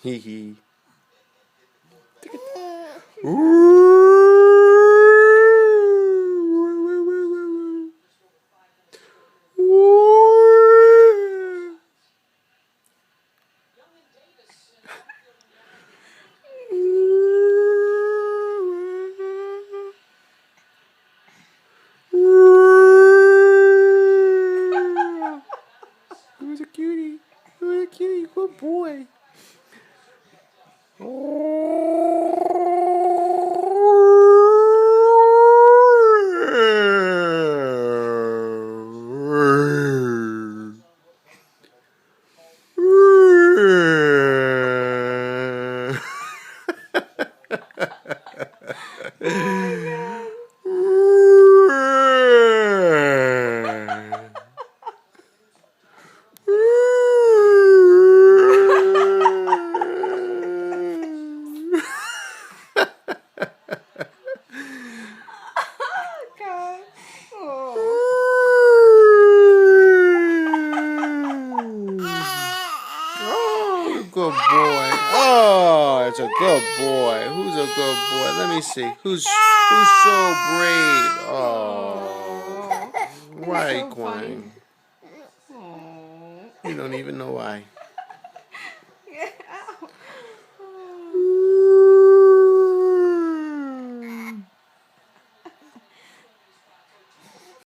Hee hee. Who's a cutie? Who's a cutie? Good boy. Good boy. Oh, it's a good boy. Who's a good boy? Let me see. Who's so brave? Oh, why are you crying? You don't even know why.